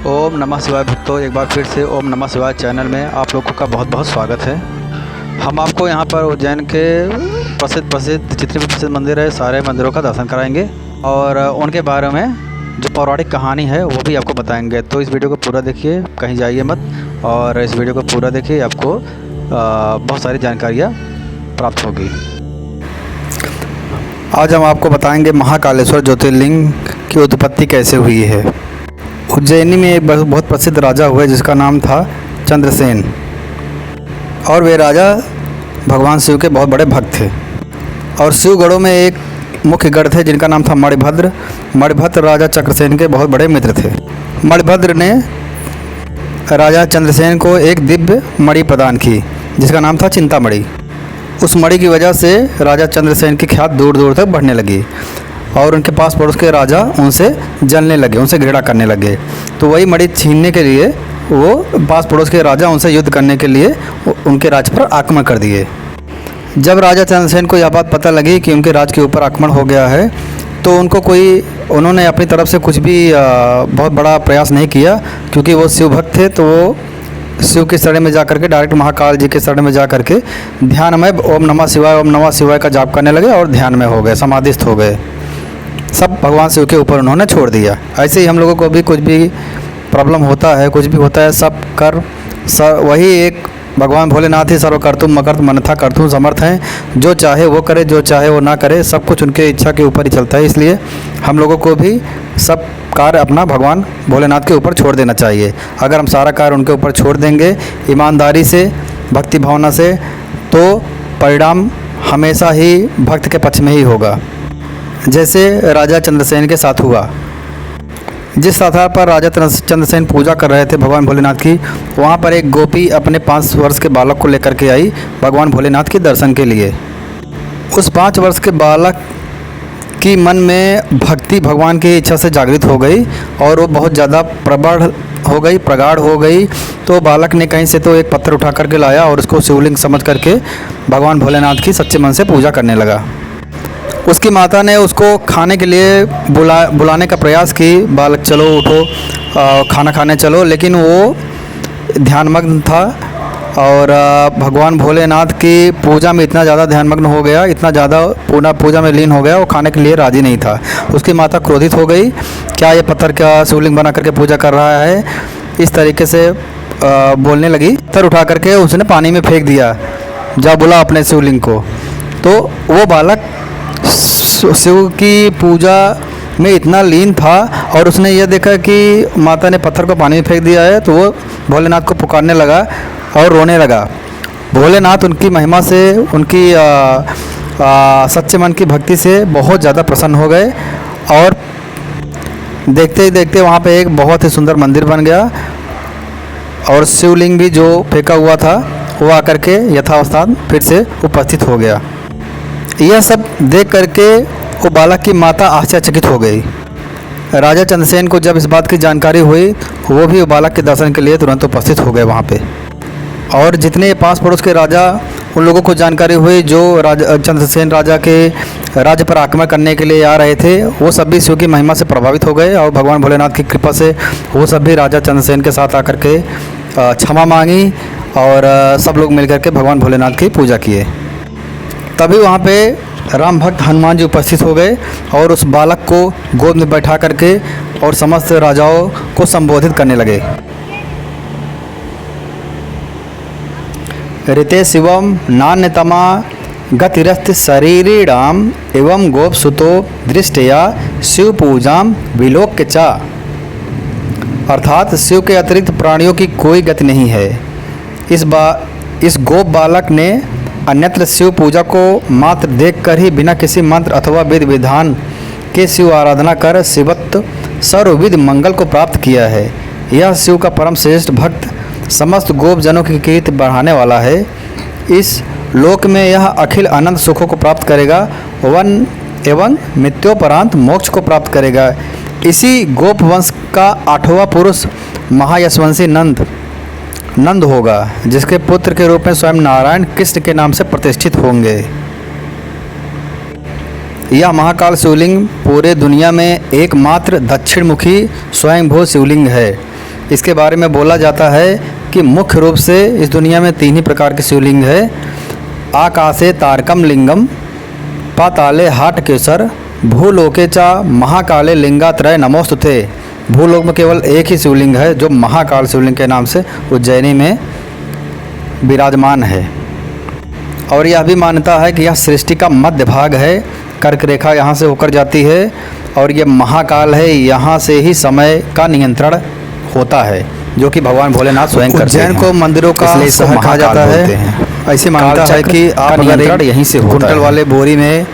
ओम नमः शिवाय भक्तों, एक बार फिर से ओम नमः शिवाय चैनल में आप लोगों का बहुत बहुत स्वागत है। हम आपको यहाँ पर उज्जैन के प्रसिद्ध जितने भी प्रसिद्ध मंदिर है सारे मंदिरों का दर्शन कराएंगे और उनके बारे में जो पौराणिक कहानी है वो भी आपको बताएंगे। तो इस वीडियो को पूरा देखिए, कहीं जाइए मत और इस वीडियो को पूरा देखिए, आपको बहुत सारी जानकारियाँ प्राप्त होगी। आज हम आपको बताएंगे महाकालेश्वर ज्योतिर्लिंग की उत्पत्ति कैसे हुई है। उज्जैनी में एक बहुत प्रसिद्ध राजा हुए जिसका नाम था चंद्रसेन, और वे राजा भगवान शिव के बहुत बड़े भक्त थे। और शिवगढ़ों में एक मुख्य गढ़ थे जिनका नाम था मणिभद्र। मणिभद्र राजा चक्रसेन के बहुत बड़े मित्र थे। मणिभद्र ने राजा चंद्रसेन को एक दिव्य मणि प्रदान की जिसका नाम था चिंतामणि। उस मणि की वजह से राजा चंद्रसेन की ख्याति दूर दूर तक बढ़ने लगी और उनके पास पड़ोस के राजा उनसे जलने लगे, उनसे घृणा करने लगे। तो वही मणि छीनने के लिए वो पास पड़ोस के राजा उनसे युद्ध करने के लिए उनके राज्य पर आक्रमण कर दिए। जब राजा चंद्रसेन को यह बात पता लगी कि उनके राज्य के ऊपर आक्रमण हो गया है तो उन्होंने अपनी तरफ से कुछ भी बहुत बड़ा प्रयास नहीं किया, क्योंकि वो शिव भक्त थे। तो वो शिव के शरण में जा करके डायरेक्ट महाकाल जी के शरण में जा करके ध्यान में ओम नमः शिवाय का जाप करने लगे और ध्यान में हो गए, समाधिस्थ हो गए। सब भगवान शिव के ऊपर उन्होंने छोड़ दिया। ऐसे ही हम लोगों को भी कुछ भी प्रॉब्लम होता है, कुछ भी होता है, सब कर वही एक भगवान भोलेनाथ ही सर्वकर्तुम मकर्त मनथा कर्तुम समर्थ हैं। जो चाहे वो करे, जो चाहे वो ना करे, सब कुछ उनके इच्छा के ऊपर ही चलता है। इसलिए हम लोगों को भी सब कार्य अपना भगवान भोलेनाथ के ऊपर छोड़ देना चाहिए। अगर हम सारा कार्य उनके ऊपर छोड़ देंगे ईमानदारी से, भक्ति भावना से, तो परिणाम हमेशा ही भक्त के पक्ष में ही होगा। जैसे राजा चंद्रसेन के साथ हुआ। जिस आधार पर राजा चंद्रसेन पूजा कर रहे थे भगवान भोलेनाथ की, वहाँ पर एक गोपी अपने 5 वर्ष के बालक को लेकर के आई भगवान भोलेनाथ के दर्शन के लिए। उस 5 वर्ष के बालक की मन में भक्ति भगवान की इच्छा से जागृत हो गई और वो बहुत ज़्यादा प्रगाढ़ हो गई। तो बालक ने कहीं से तो एक पत्थर उठा करके लाया और उसको शिवलिंग समझ करके भगवान भोलेनाथ की सच्चे मन से पूजा करने लगा। उसकी माता ने उसको खाने के लिए बुलाने का प्रयास की, बालक चलो उठो खाना खाने चलो, लेकिन वो ध्यानमग्न था और भगवान भोलेनाथ की पूजा में इतना ज़्यादा ध्यानमग्न हो गया, इतना ज़्यादा पूजा में लीन हो गया, वो खाने के लिए राज़ी नहीं था। उसकी माता क्रोधित हो गई, क्या ये पत्थर क्या शिवलिंग बना करके पूजा कर रहा है, इस तरीके से बोलने लगी। पत्थर उठा करके उसने पानी में फेंक दिया, जा बुला अपने शिवलिंग को। तो वो बालक शिव की पूजा में इतना लीन था और उसने यह देखा कि माता ने पत्थर को पानी में फेंक दिया है, तो वो भोलेनाथ को पुकारने लगा और रोने लगा। भोलेनाथ उनकी महिमा से, उनकी सच्चे मन की भक्ति से बहुत ज़्यादा प्रसन्न हो गए और देखते ही देखते वहाँ पे एक बहुत ही सुंदर मंदिर बन गया और शिवलिंग भी जो फेंका हुआ था वो आकर के यथावस्थान फिर से उपस्थित हो गया। यह सब देख करके वो बालक की माता आश्चर्यचकित हो गई। राजा चंद्रसेन को जब इस बात की जानकारी हुई, वो भी बालक के दर्शन के लिए तुरंत उपस्थित हो गए वहाँ पे। और जितने पास पड़ोस के राजा, उन लोगों को जानकारी हुई जो चंद्रसेन राजा के राज्य पर आक्रमण करने के लिए आ रहे थे, वो सब भी शिव की महिमा से प्रभावित हो गए और भगवान भोलेनाथ की कृपा से वो सब भी राजा चंद्रसेन के साथ आकर के क्षमा मांगी और सब लोग मिलकर के भगवान भोलेनाथ की पूजा किए। तभी वहाँ पे राम भक्त हनुमान जी उपस्थित हो गए और उस बालक को गोद में बैठा करके और समस्त राजाओं को संबोधित करने लगे। ऋते शिवम नान्यतमा गतिरस्ति शरीरीणाम एवं गोपसुतो दृष्टया शिव पूजाम विलोक्य चा। अर्थात शिव के अतिरिक्त प्राणियों की कोई गति नहीं है। इस गोप बालक ने अन्यत्र शिव पूजा को मात्र देखकर ही बिना किसी मंत्र अथवा विधि विधान के शिव आराधना कर शिवत्व सर्वविध मंगल को प्राप्त किया है। यह शिव का परम श्रेष्ठ भक्त समस्त गोप जनों की कीर्ति बढ़ाने वाला है। इस लोक में यह अखिल अनंत सुखों को प्राप्त करेगा एवं मृत्योपरांत मोक्ष को प्राप्त करेगा। इसी गोप वंश का 8वां पुरुष महायशवंशी नंद होगा, जिसके पुत्र के रूप में स्वयं नारायण कृष्ण के नाम से प्रतिष्ठित होंगे। यह महाकाल शिवलिंग पूरे दुनिया में एकमात्र दक्षिण मुखी स्वयंभू शिवलिंग है। इसके बारे में बोला जाता है कि मुख्य रूप से इस दुनिया में 3 ही प्रकार के शिवलिंग है। आकाशे तारकम लिंगम, पाताले हाटकेशर, भूलोके चा महाकाले लिंगात्रय नमोस्तुते। भूलोक में केवल एक ही शिवलिंग है जो महाकाल शिवलिंग के नाम से उज्जैनी में विराजमान है। और यह भी मान्यता है कि यह सृष्टि का मध्य भाग है। कर्क रेखा यहाँ से होकर जाती है और ये महाकाल है। यहाँ से ही समय का नियंत्रण होता है, जो कि भगवान भोलेनाथ स्वयं करते हैं। उज्जैन को मंदिरों का शहर कहा जाता है। ऐसी मान्यता है कि आप अगर यहीं से कुंटल वाले बोरी में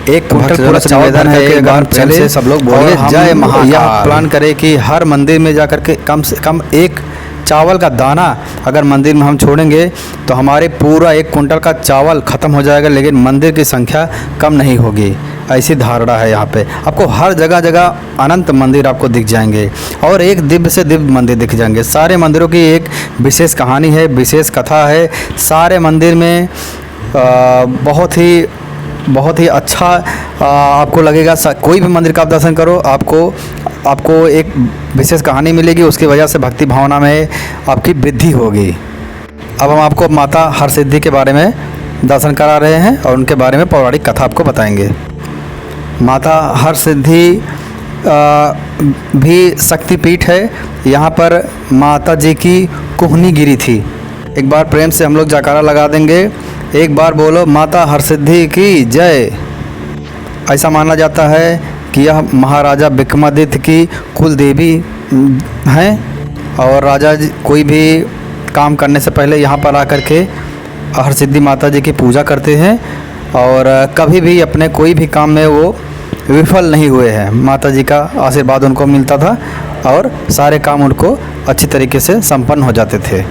एक कुंटल पूरा निवेदन है, एक बार पहले से सब लोग बोलिए जय महाकाल। यह प्लान करें कि हर मंदिर में जाकर के कम से कम एक चावल का दाना अगर मंदिर में हम छोड़ेंगे तो हमारे पूरा 1 कुंटल का चावल ख़त्म हो जाएगा, लेकिन मंदिर की संख्या कम नहीं होगी। ऐसी धारणा है यहाँ पे। आपको हर जगह जगह अनंत मंदिर आपको दिख जाएंगे और एक दिव्य से दिव्य मंदिर दिख जाएंगे। सारे मंदिरों की एक विशेष कहानी है, विशेष कथा है। सारे मंदिर में बहुत ही अच्छा आपको लगेगा। कोई भी मंदिर का आप दर्शन करो, आपको एक विशेष कहानी मिलेगी। उसकी वजह से भक्ति भावना में आपकी वृद्धि होगी। अब हम आपको माता हरसिद्धि के बारे में दर्शन करा रहे हैं और उनके बारे में पौराणिक कथा आपको बताएंगे। माता हरसिद्धि भी शक्तिपीठ है। यहाँ पर माता जी की कुहनी गिरी थी। एक बार प्रेम से हम लोग जयकारा लगा देंगे। एक बार बोलो माता हरसिद्धि की जय। ऐसा माना जाता है कि यह महाराजा विक्रमादित्य की कुल देवी हैं और राजा जी कोई भी काम करने से पहले यहाँ पर आकर के हरसिद्धि माता जी की पूजा करते हैं और कभी भी अपने कोई भी काम में वो विफल नहीं हुए हैं। माता जी का आशीर्वाद उनको मिलता था और सारे काम उनको अच्छी तरीके से संपन्न हो जाते थे।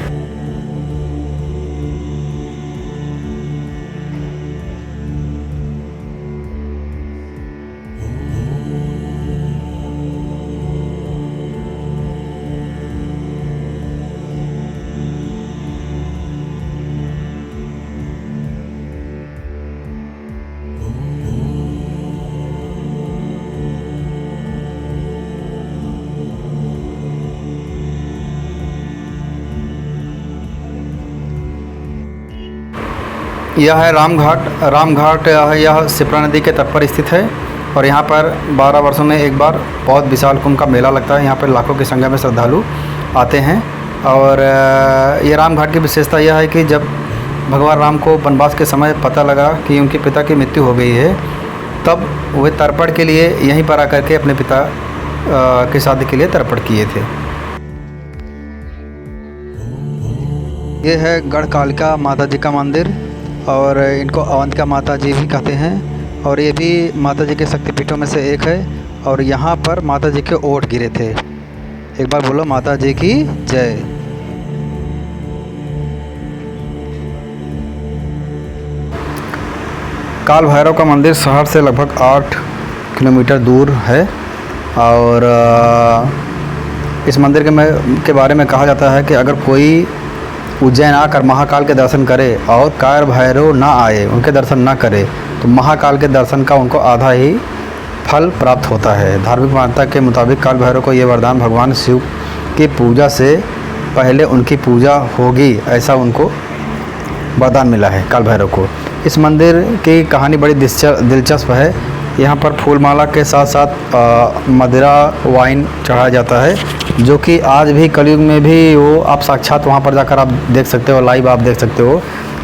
यह है रामघाट यह शिप्रा नदी के तट पर स्थित है और यहाँ पर 12 वर्षों में एक बार बहुत विशाल कुंभ का मेला लगता है। यहाँ पर लाखों की संख्या में श्रद्धालु आते हैं। और ये रामघाट की विशेषता यह है कि जब भगवान राम को वनवास के समय पता लगा कि उनके पिता की मृत्यु हो गई है, तब वे तर्पण के लिए यहीं पर आकर के अपने पिता की शादी के लिए तर्पण किए थे। ये है गढ़कालिका माता जी का मंदिर और इनको अवंतिका माता जी भी कहते हैं और ये भी माता जी के शक्तिपीठों में से एक है। और यहाँ पर माता जी के ओट गिरे थे। एक बार बोलो माता जी की जय। काल भैरव का मंदिर शहर से लगभग 8 किलोमीटर दूर है और इस मंदिर के बारे में कहा जाता है कि अगर कोई उज्जैन आकर महाकाल के दर्शन करे और काल भैरव ना आए, उनके दर्शन ना करे, तो महाकाल के दर्शन का उनको आधा ही फल प्राप्त होता है। धार्मिक मान्यता के मुताबिक काल भैरव को ये वरदान भगवान शिव की पूजा से पहले उनकी पूजा होगी, ऐसा उनको वरदान मिला है काल भैरव को। इस मंदिर की कहानी बड़ी दिलचस्प है। यहाँ पर फूलमाला के साथ साथ मदिरा वाइन चढ़ाया जाता है, जो कि आज भी कलयुग में भी वो आप साक्षात वहाँ पर जाकर आप देख सकते हो, लाइव आप देख सकते हो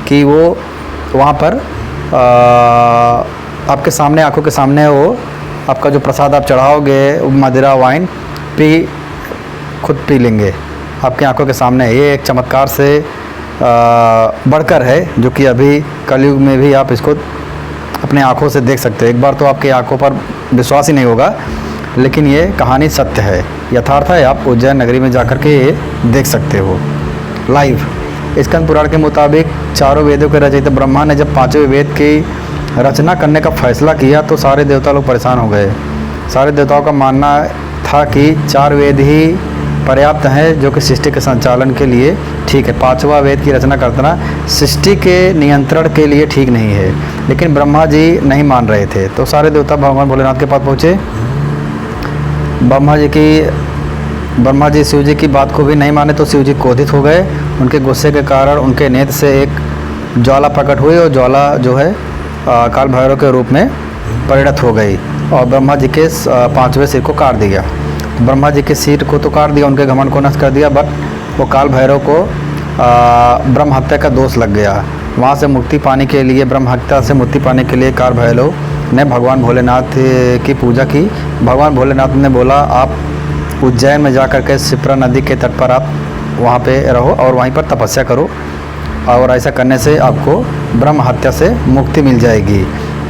कि वो वहाँ पर आपके सामने, आंखों के सामने वो आपका जो प्रसाद आप चढ़ाओगे मदिरा वाइन खुद पी लेंगे आपकी आंखों के सामने। ये एक चमत्कार से बढ़कर है, जो कि अभी कलयुग में भी आप इसको अपने आंखों से देख सकते हो। एक बार तो आपकी आंखों पर विश्वास ही नहीं होगा, लेकिन ये कहानी सत्य है, यथार्थ है। आप उज्जैन नगरी में जाकर के ये देख सकते हो लाइव। स्कंद पुराण के मुताबिक चारों वेदों के रचयिता ब्रह्मा ने जब 5वें वेद की रचना करने का फैसला किया तो सारे देवता लोग परेशान हो गए। सारे देवताओं का मानना था कि 4 वेद ही पर्याप्त हैं, जो कि सृष्टि के संचालन के लिए ठीक है। 5वां वेद की रचना करना सृष्टि के नियंत्रण के लिए ठीक नहीं है, लेकिन ब्रह्मा जी नहीं मान रहे थे। तो सारे देवता भगवान भोलेनाथ के पास पहुँचे। ब्रह्मा जी की ब्रह्मा जी शिव जी की बात को भी नहीं माने तो शिव जी क्रोधित हो गए। उनके गुस्से के कारण उनके नेत्र से एक ज्वाला प्रकट हुई और ज्वाला जो है काल भैरव के रूप में परिणत हो गई और ब्रह्मा जी के 5वें सिर को काट दिया। ब्रह्मा जी के सिर को तो काट दिया, उनके घमंड को नष्ट कर दिया, बट वो काल भैरव को ब्रह्म हत्या का दोष लग गया। वहाँ से मुक्ति पाने के लिए, ब्रह्म हत्या से मुक्ति पाने के लिए काल भैरव ने भगवान भोलेनाथ की पूजा की। भगवान भोलेनाथ ने बोला आप उज्जैन में जा कर के शिप्रा नदी के तट पर आप वहाँ पे रहो और वहीं पर तपस्या करो और ऐसा करने से आपको ब्रह्म हत्या से मुक्ति मिल जाएगी।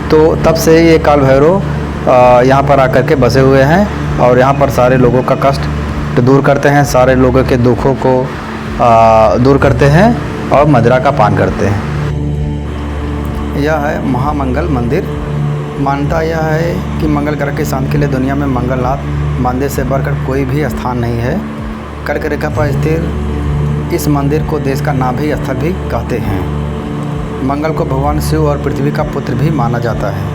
तो तब से ये काल भैरव यहाँ पर आकर के बसे हुए हैं और यहाँ पर सारे लोगों का कष्ट दूर करते हैं, सारे लोगों के दुखों को दूर करते हैं और मदिरा का पान करते हैं। यह है महामंगल मंदिर। मान्यता यह है कि मंगल ग्रह के शांति के लिए दुनिया में मंगलनाथ मंदिर से बढ़कर कोई भी स्थान नहीं है। कर्क रेखा पर स्थित इस मंदिर को देश का नाभि स्थल भी कहते हैं। मंगल को भगवान शिव और पृथ्वी का पुत्र भी माना जाता है।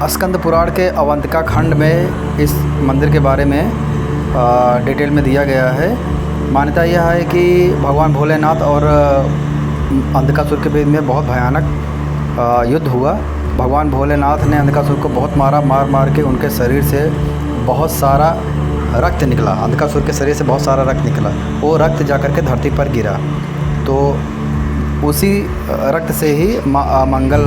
स्कंद पुराण के अवंतिका खंड में इस मंदिर के बारे में डिटेल में दिया गया है। मान्यता यह है कि भगवान भोलेनाथ और अंधकासुर के बीच में बहुत भयानक युद्ध हुआ। भगवान भोलेनाथ ने अंधकासुर को बहुत मारा, मार के उनके शरीर से बहुत सारा रक्त निकला। अंधकासुर के शरीर से बहुत सारा रक्त निकला। वो रक्त जाकर के धरती पर गिरा, तो उसी रक्त से ही मंगल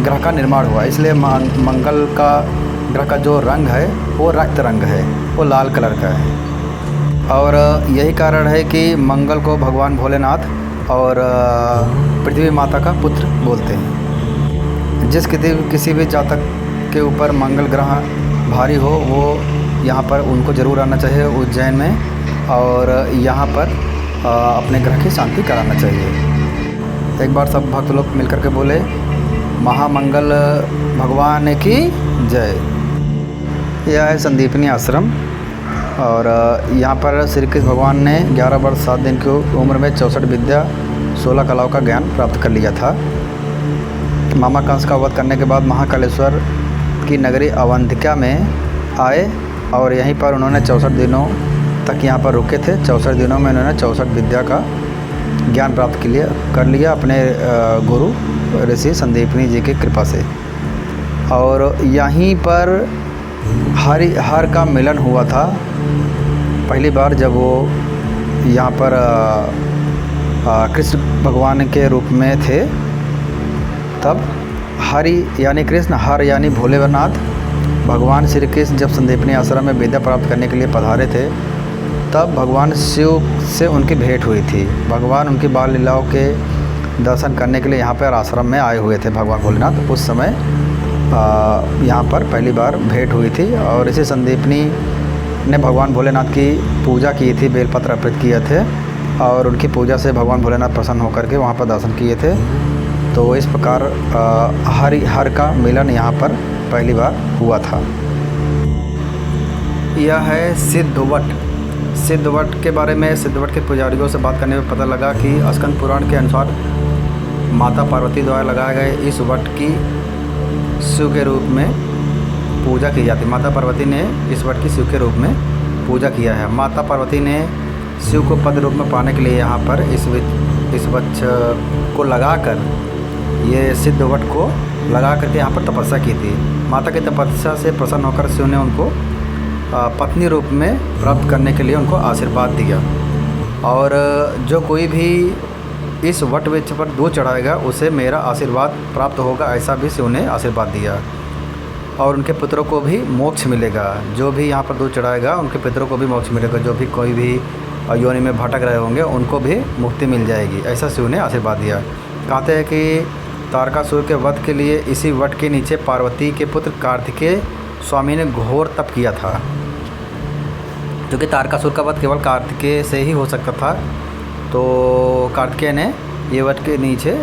ग्रह का निर्माण हुआ। इसलिए मंगल का ग्रह का जो रंग है वो रक्त रंग है, वो लाल कलर का है। और यही कारण है कि मंगल को भगवान भोलेनाथ और पृथ्वी माता का पुत्र बोलते हैं। जिस किसी भी जातक के ऊपर मंगल ग्रह भारी हो वो यहाँ पर उनको ज़रूर आना चाहिए उज्जैन में और यहाँ पर अपने ग्रह की शांति कराना चाहिए। एक बार सब भक्त लोग मिलकर के बोले महामंगल भगवान की जय। यह है संदीपनी आश्रम और यहाँ पर श्री कृष्ण भगवान ने 11 वर्ष 7 दिन की उम्र में 64 विद्या 16 कलाओं का ज्ञान प्राप्त कर लिया था। मामा कंस का वध करने के बाद महाकालेश्वर की नगरी अवंतिका में आए और यहीं पर उन्होंने 64 दिनों तक यहाँ पर रुके थे। 64 दिनों में उन्होंने 64 विद्या का ज्ञान प्राप्त कर लिया अपने गुरु ऋषि संदीपनी जी की कृपा से। और यहीं पर हर का मिलन हुआ था पहली बार जब वो यहाँ पर कृष्ण भगवान के रूप में थे। तब हरि यानी कृष्ण, हर यानी भोलेनाथ, भगवान श्री कृष्ण जब संदीपनी आश्रम में विद्या प्राप्त करने के लिए पधारे थे तब भगवान शिव से उनकी भेंट हुई थी। भगवान उनकी बाल लीलाओं के दर्शन करने के लिए यहाँ पर आश्रम में आए हुए थे भगवान भोलेनाथ। उस समय यहाँ पर पहली बार भेंट हुई थी और इसी संदीपनी ने भगवान भोलेनाथ की पूजा की थी, बेलपत्र अर्पित किए थे और उनकी पूजा से भगवान भोलेनाथ प्रसन्न होकर के वहाँ पर दर्शन किए थे। तो इस प्रकार हर का मिलन यहाँ पर पहली बार हुआ था। यह है सिद्धवट। सिद्धवट के बारे में सिद्धवट के पुजारियों से बात करने में पता लगा कि स्कंद पुराण के अनुसार माता पार्वती द्वारा लगाए गए इस वट की शिव के रूप में पूजा की जाती है। माता पार्वती ने इस वट की शिव के रूप में पूजा किया है। माता पार्वती ने शिव को पद रूप में पाने के लिए यहाँ पर इस वृक्ष को लगाकर, ये सिद्ध वट को लगा करके यहाँ पर तपस्या की थी। माता की तपस्या से प्रसन्न होकर शिव ने उनको पत्नी रूप में प्राप्त करने के लिए उनको आशीर्वाद दिया। और जो कोई भी इस वट वृक्ष पर दूध चढ़ाएगा उसे मेरा आशीर्वाद प्राप्त होगा, ऐसा भी शिव ने आशीर्वाद दिया। और उनके पुत्रों को भी मोक्ष मिलेगा। जो भी यहाँ पर दूध चढ़ाएगा उनके पुत्रों को भी मोक्ष मिलेगा। जो भी कोई भी योनि में भटक रहे होंगे उनको भी मुक्ति मिल जाएगी, ऐसा शिव ने आशीर्वाद दिया। कहते हैं कि तारकासुर के वध के लिए इसी वट के नीचे पार्वती के पुत्र कार्तिकेय स्वामी ने घोर तप किया था। क्योंकि तारकासुर का वध केवल कार्तिकेय से ही हो सकता था, तो कार्तिकेय ने ये वट के नीचे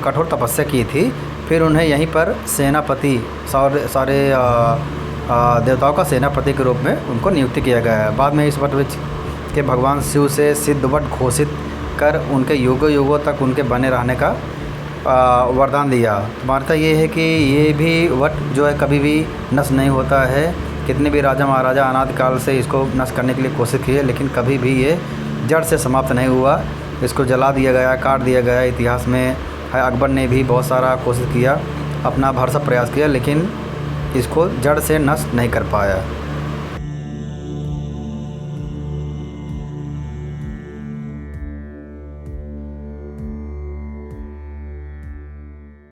कठोर तपस्या की थी। फिर उन्हें यहीं पर सेनापति, सारे देवताओं का सेनापति के रूप में उनको नियुक्ति किया गया है। बाद में इस वट वृक्ष के भगवान शिव से सिद्ध वट घोषित कर उनके युगों युगों तक उनके बने रहने का वरदान दिया। मान्यता ये है कि ये भी वट जो है कभी भी नष्ट नहीं होता है कितने भी राजा महाराजा अनादि काल से इसको नष्ट करने के लिए कोशिश की है, लेकिन कभी भी ये जड़ से समाप्त नहीं हुआ। इसको जला दिया गया, काट दिया गया। इतिहास में है अकबर ने भी बहुत सारा कोशिश किया, अपना भरसक प्रयास किया, लेकिन इसको जड़ से नष्ट नहीं कर पाया।